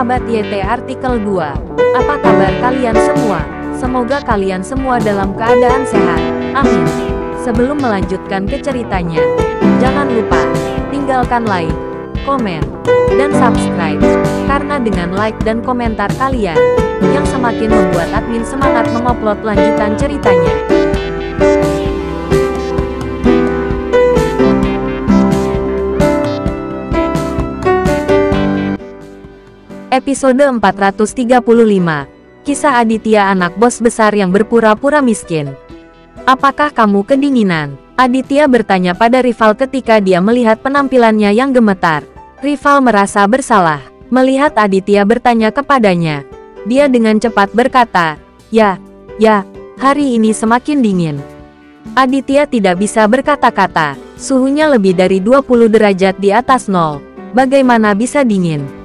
Sahabat YT Artikel 2, apa kabar kalian semua? Semoga kalian semua dalam keadaan sehat. Amin. Sebelum melanjutkan ke ceritanya, jangan lupa tinggalkan like, komen, dan subscribe. Karena dengan like dan komentar kalian, yang semakin membuat admin semangat mengupload lanjutan ceritanya. Episode 435. Kisah Aditya, anak bos besar yang berpura-pura miskin. Apakah kamu kedinginan? Aditya bertanya pada rival ketika dia melihat penampilannya yang gemetar. Rival merasa bersalah melihat Aditya bertanya kepadanya. Dia dengan cepat berkata, Ya, hari ini semakin dingin. Aditya tidak bisa berkata-kata. Suhunya lebih dari 20 derajat di atas nol. Bagaimana bisa dingin?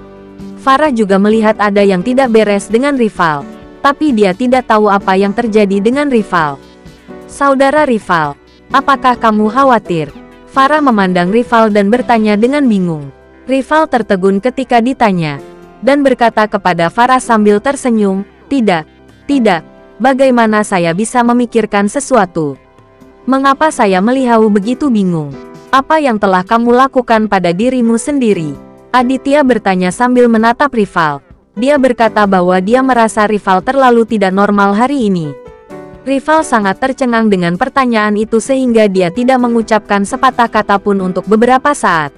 Farah juga melihat ada yang tidak beres dengan rival, tapi dia tidak tahu apa yang terjadi dengan rival. Saudara rival, apakah kamu khawatir? Farah memandang rival dan bertanya dengan bingung. Rival tertegun ketika ditanya, dan berkata kepada Farah sambil tersenyum, Tidak, bagaimana saya bisa memikirkan sesuatu? Mengapa saya melihat begitu bingung? Apa yang telah kamu lakukan pada dirimu sendiri? Aditya bertanya sambil menatap rival. Dia berkata bahwa dia merasa rival terlalu tidak normal hari ini. Rival sangat tercengang dengan pertanyaan itu sehingga dia tidak mengucapkan sepatah kata pun untuk beberapa saat.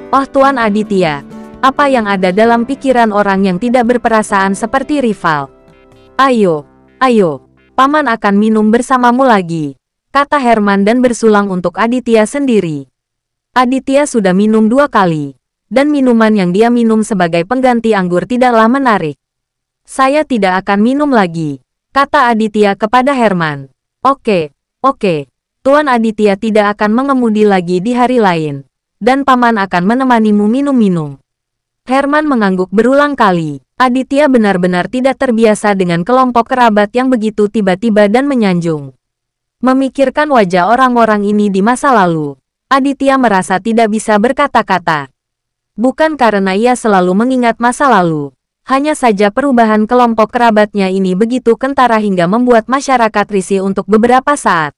Oh Tuan Aditya, apa yang ada dalam pikiran orang yang tidak berperasaan seperti rival? Ayo, Paman akan minum bersamamu lagi, kata Herman dan bersulang untuk Aditya sendiri. Aditya sudah minum 2 kali. Dan minuman yang dia minum sebagai pengganti anggur tidaklah menarik. Saya tidak akan minum lagi, kata Aditya kepada Herman. Oke, Tuan Aditya tidak akan mengemudi lagi di hari lain. Dan Paman akan menemanimu minum-minum. Herman mengangguk berulang kali. Aditya benar-benar tidak terbiasa dengan kelompok kerabat yang begitu tiba-tiba dan menyanjung. Memikirkan wajah orang-orang ini di masa lalu, Aditya merasa tidak bisa berkata-kata. Bukan karena ia selalu mengingat masa lalu. Hanya saja perubahan kelompok kerabatnya ini begitu kentara hingga membuat masyarakat risih untuk beberapa saat.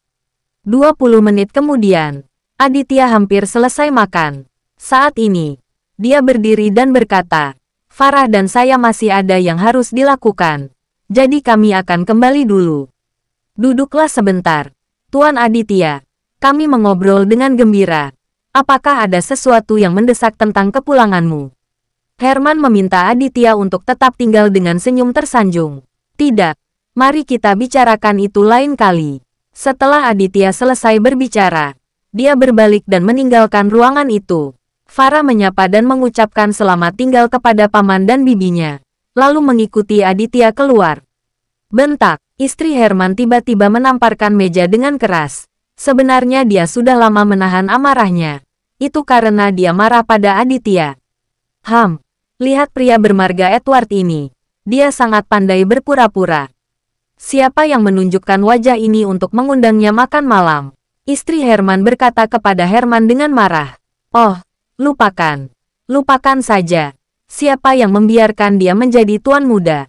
20 menit kemudian, Aditya hampir selesai makan. Saat ini, dia berdiri dan berkata, Farah dan saya masih ada yang harus dilakukan. Jadi kami akan kembali dulu. Duduklah sebentar, Tuan Aditya. Kami mengobrol dengan gembira. Apakah ada sesuatu yang mendesak tentang kepulanganmu? Herman meminta Aditya untuk tetap tinggal dengan senyum tersanjung. Tidak, mari kita bicarakan itu lain kali. Setelah Aditya selesai berbicara, dia berbalik dan meninggalkan ruangan itu. Farah menyapa dan mengucapkan selamat tinggal kepada paman dan bibinya, lalu mengikuti Aditya keluar. Bentak, istri Herman tiba-tiba menamparkan meja dengan keras. Sebenarnya dia sudah lama menahan amarahnya. Itu karena dia marah pada Aditya. Lihat pria bermarga Edward ini. Dia sangat pandai berpura-pura. Siapa yang menunjukkan wajah ini untuk mengundangnya makan malam? Istri Herman berkata kepada Herman dengan marah. Oh, lupakan saja. Siapa yang membiarkan dia menjadi tuan muda?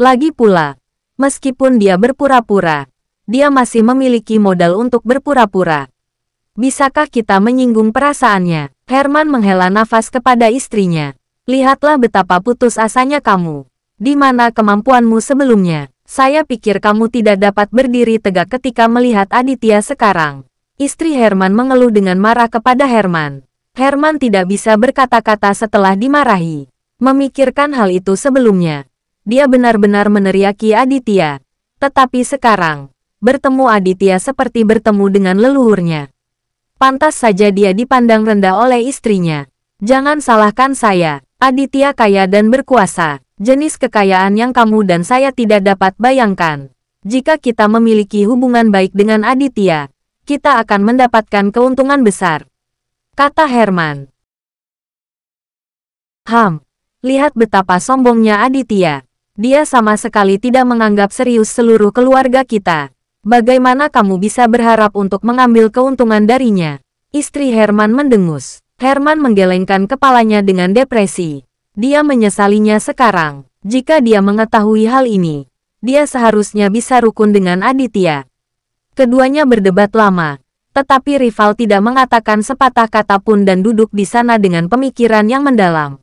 Lagi pula, meskipun dia berpura-pura, dia masih memiliki modal untuk berpura-pura. Bisakah kita menyinggung perasaannya? Herman menghela nafas kepada istrinya. Lihatlah betapa putus asanya kamu. Di mana kemampuanmu sebelumnya? Saya pikir kamu tidak dapat berdiri tegak ketika melihat Aditya sekarang. Istri Herman mengeluh dengan marah kepada Herman. Herman tidak bisa berkata-kata setelah dimarahi. Memikirkan hal itu sebelumnya, dia benar-benar meneriaki Aditya. Tetapi sekarang, bertemu Aditya seperti bertemu dengan leluhurnya. Pantas saja dia dipandang rendah oleh istrinya. Jangan salahkan saya. Aditya kaya dan berkuasa. Jenis kekayaan yang kamu dan saya tidak dapat bayangkan. Jika kita memiliki hubungan baik dengan Aditya, kita akan mendapatkan keuntungan besar, kata Herman. Lihat betapa sombongnya Aditya. Dia sama sekali tidak menganggap serius seluruh keluarga kita. Bagaimana kamu bisa berharap untuk mengambil keuntungan darinya? Istri Herman mendengus. Herman menggelengkan kepalanya dengan depresi. Dia menyesalinya sekarang. Jika dia mengetahui hal ini, dia seharusnya bisa rukun dengan Aditya. Keduanya berdebat lama, tetapi rival tidak mengatakan sepatah kata pun dan duduk di sana dengan pemikiran yang mendalam.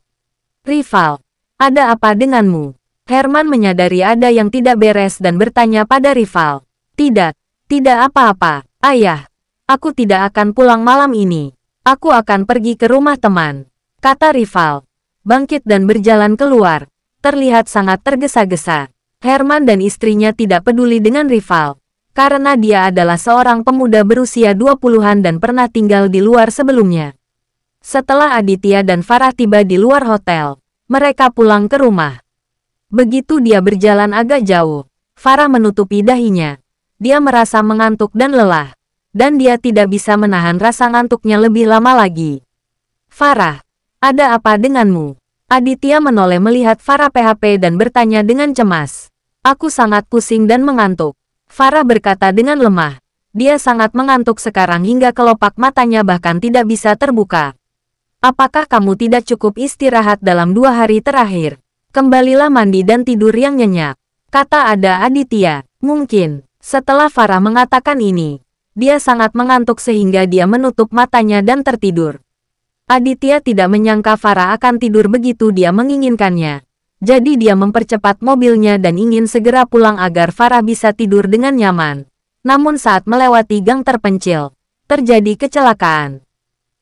Rival, ada apa denganmu? Herman menyadari ada yang tidak beres dan bertanya pada rival. Tidak apa-apa, ayah. Aku tidak akan pulang malam ini. Aku akan pergi ke rumah teman, kata rival. Bangkit dan berjalan keluar, terlihat sangat tergesa-gesa. Herman dan istrinya tidak peduli dengan rival, karena dia adalah seorang pemuda berusia 20-an dan pernah tinggal di luar sebelumnya. Setelah Aditya dan Farah tiba di luar hotel, mereka pulang ke rumah. Begitu dia berjalan agak jauh, Farah menutupi dahinya. Dia merasa mengantuk dan lelah, dan dia tidak bisa menahan rasa ngantuknya lebih lama lagi. Farah, ada apa denganmu? Aditya menoleh melihat Farah PHP dan bertanya dengan cemas. Aku sangat pusing dan mengantuk. Farah berkata dengan lemah. Dia sangat mengantuk sekarang hingga kelopak matanya bahkan tidak bisa terbuka. Apakah kamu tidak cukup istirahat dalam 2 hari terakhir? Kembalilah mandi dan tidur yang nyenyak, kata Aditya. Mungkin, setelah Farah mengatakan ini, dia sangat mengantuk sehingga dia menutup matanya dan tertidur. Aditya tidak menyangka Farah akan tidur begitu dia menginginkannya. Jadi dia mempercepat mobilnya dan ingin segera pulang agar Farah bisa tidur dengan nyaman. Namun saat melewati gang terpencil, terjadi kecelakaan.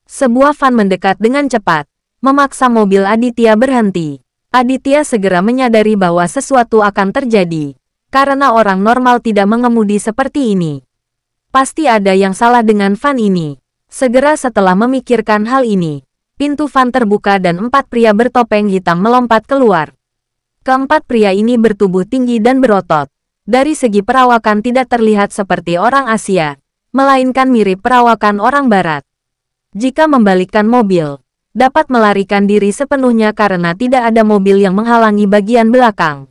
Sebuah van mendekat dengan cepat, memaksa mobil Aditya berhenti. Aditya segera menyadari bahwa sesuatu akan terjadi, karena orang normal tidak mengemudi seperti ini. Pasti ada yang salah dengan van ini. Segera setelah memikirkan hal ini, pintu van terbuka dan 4 pria bertopeng hitam melompat keluar. Keempat pria ini bertubuh tinggi dan berotot. Dari segi perawakan tidak terlihat seperti orang Asia, melainkan mirip perawakan orang Barat. Jika membalikkan mobil, dapat melarikan diri sepenuhnya karena tidak ada mobil yang menghalangi bagian belakang.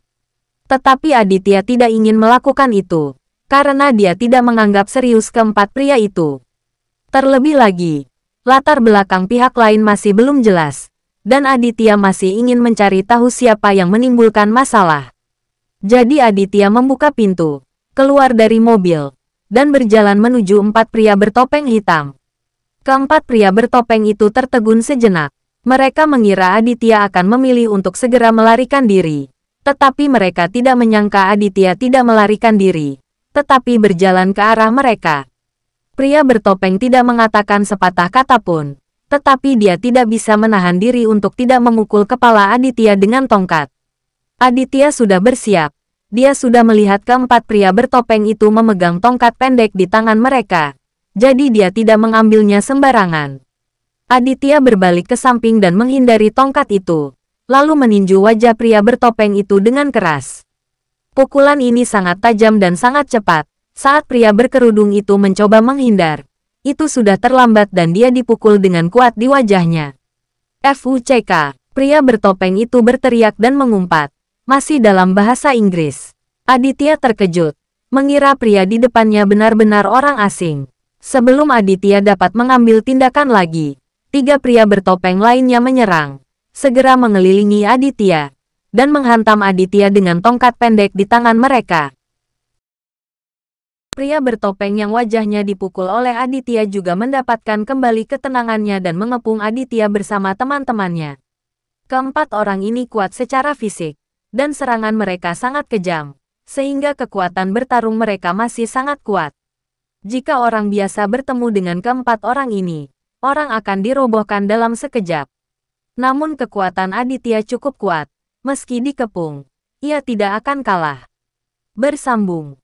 Tetapi Aditya tidak ingin melakukan itu, karena dia tidak menganggap serius keempat pria itu. Terlebih lagi, latar belakang pihak lain masih belum jelas, dan Aditya masih ingin mencari tahu siapa yang menimbulkan masalah. Jadi Aditya membuka pintu, keluar dari mobil, dan berjalan menuju 4 pria bertopeng hitam. Keempat pria bertopeng itu tertegun sejenak. Mereka mengira Aditya akan memilih untuk segera melarikan diri. Tetapi mereka tidak menyangka Aditya tidak melarikan diri, tetapi berjalan ke arah mereka. Pria bertopeng tidak mengatakan sepatah kata pun, tetapi dia tidak bisa menahan diri untuk tidak memukul kepala Aditya dengan tongkat. Aditya sudah bersiap. Dia sudah melihat keempat pria bertopeng itu memegang tongkat pendek di tangan mereka. Jadi dia tidak mengambilnya sembarangan. Aditya berbalik ke samping dan menghindari tongkat itu, lalu meninju wajah pria bertopeng itu dengan keras. Pukulan ini sangat tajam dan sangat cepat. Saat pria berkerudung itu mencoba menghindar, itu sudah terlambat dan dia dipukul dengan kuat di wajahnya. FUCK, pria bertopeng itu berteriak dan mengumpat, masih dalam bahasa Inggris. Aditya terkejut, mengira pria di depannya benar-benar orang asing. Sebelum Aditya dapat mengambil tindakan lagi, 3 pria bertopeng lainnya menyerang, segera mengelilingi Aditya, dan menghantam Aditya dengan tongkat pendek di tangan mereka. Pria bertopeng yang wajahnya dipukul oleh Aditya juga mendapatkan kembali ketenangannya dan mengepung Aditya bersama teman-temannya. Keempat orang ini kuat secara fisik, dan serangan mereka sangat kejam, sehingga kekuatan bertarung mereka masih sangat kuat. Jika orang biasa bertemu dengan keempat orang ini, orang akan dirobohkan dalam sekejap. Namun kekuatan Aditya cukup kuat, meski dikepung, ia tidak akan kalah. Bersambung.